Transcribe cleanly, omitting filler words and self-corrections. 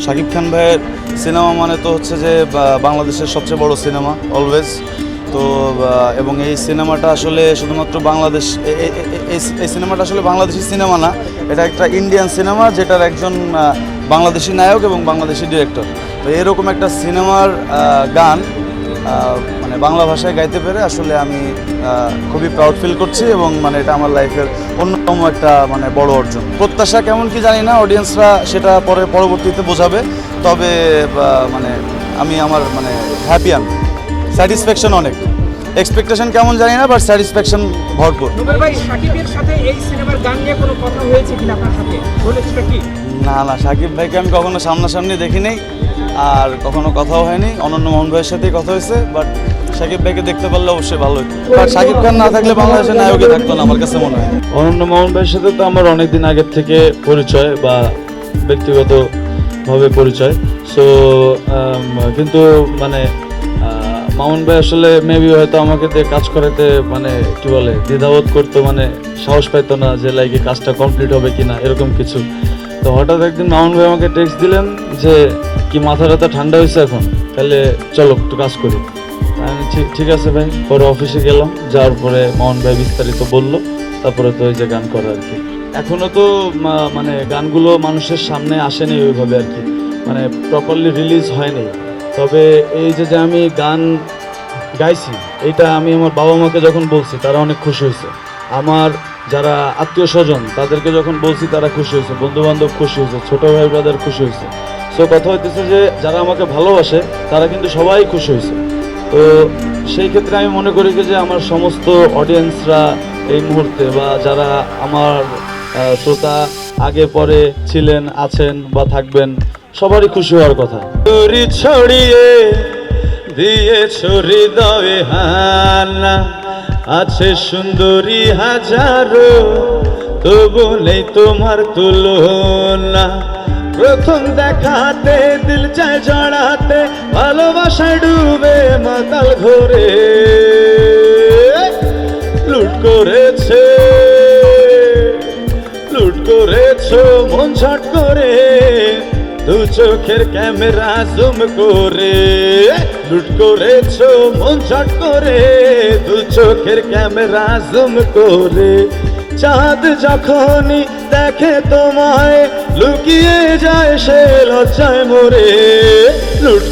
শাকিব খান ভাইয়ের সিনেমা মানে তো হচ্ছে যে বাংলাদেশের সবচেয়ে বড় সিনেমা অলওয়েজ। তো এবং এই সিনেমাটা আসলে শুধুমাত্র বাংলাদেশ, এই সিনেমাটা আসলে বাংলাদেশি সিনেমা না, এটা একটা ইন্ডিয়ান সিনেমা যেটার একজন বাংলাদেশি নায়ক এবং বাংলাদেশি ডিরেক্টর। তো এরকম একটা সিনেমার গান মানে বাংলা ভাষায় গাইতে পেরে আসলে আমি খুবই প্রাউড ফিল করছি এবং মানে এটা আমার লাইফের অন্যতম একটা মানে বড় অর্জন। প্রত্যাশা কেমন কি জানি না, অডিয়েন্সরা সেটা পরবর্তীতে বোঝাবে। তবে মানে আমি আমার মানে হ্যাপি, আমি স্যাটিসফ্যাকশন অনেক। এক্সপেকটেশন কেমন জানি না, বাট স্যাটিসফ্যাকশন ভরপুর। ভাই শাকিবের সাথে এই সিনেমার গান নিয়ে কোনো কথা হয়েছে কিনা আপনার সাথে, বলেছিটা কি? না, শাকিব ভাইকে আমি কখনো সামনাসামনি দেখি নাই, আর কখনো কথাও হয়নি। অনন্য মোহন ভাইয়ের সাথেই কথা হয়েছে, বাট শাকিব ভাইকে দেখতে পারলে অবশ্যই ভালো হতো। বাট শাকিব খান না থাকলে বাংলাদেশের নায়কই থাকতো না আমার কাছে মনে হয়। অনন্য মোহন ভাইয়ের সাথে তো আমার অনেকদিন আগের থেকে পরিচয় বা ব্যক্তিগতভাবে পরিচয়। সো কিন্তু মানে মামুন ভাই আসলে মেবি হয়তো আমাকে দিয়ে কাজ করাতে মানে কি বলে দ্বিধাবোধ করতো, মানে সাহস পাইতো না যে লাইকে কাজটা কমপ্লিট হবে কিনা এরকম কিছু। তো হঠাৎ একদিন মামুন ভাই আমাকে টেক্সট দিলেন যে কি মাথা টাথা ঠান্ডা হয়েছে এখন, তাহলে চলো একটু কাজ করি। আমি ঠিক আছে ভাই। পরে অফিসে গেলাম, যাওয়ার পরে মামুন ভাই বিস্তারিত বললো, তারপরে তো ওই যে গান করা আর কি। এখনো তো মানে গানগুলো মানুষের সামনে আসেনি ওইভাবে আর কি, মানে প্রপারলি রিলিজ হয়নি। তবে এই যে আমি গান গাইছি, এটা আমি আমার বাবা মাকে যখন বলছি তারা অনেক খুশি হয়েছে। আমার যারা আত্মীয় স্বজন তাদেরকে যখন বলছি তারা খুশি হয়েছে, বন্ধু বান্ধব খুশি হয়েছে, ছোট ভাই ব্রাদার খুশি হয়েছে। সো কথা হইতেছে যে যারা আমাকে ভালোবাসে তারা কিন্তু সবাই খুশি হয়েছে। তো সেই ক্ষেত্রে আমি মনে করি যে আমার সমস্ত অডিয়েন্সরা এই মুহূর্তে বা যারা আমার শ্রোতা আগে পরে ছিলেন, আছেন বা থাকবেন, সবারই খুশি হওয়ার কথা। ছড়িয়ে দিয়েছ হৃদয়ে হানা, আছে সুন্দরী হাজারো, তবু নেই তোমার তুলনা। প্রথম দেখাতে দিল চায় জড়াতে, ভালোবাসায় ডুবে মাতাল ঘরে লুট করেছে মন ছট করে, দু চোখের ক্যামেরা জুম করে লুট করেছো মন ছট করে, দু চোখের ক্যামেরা জুম করে। চাঁদ যখনই দেখে তোমায় লুকিয়ে যায় সে লজ্জায় মরে লুট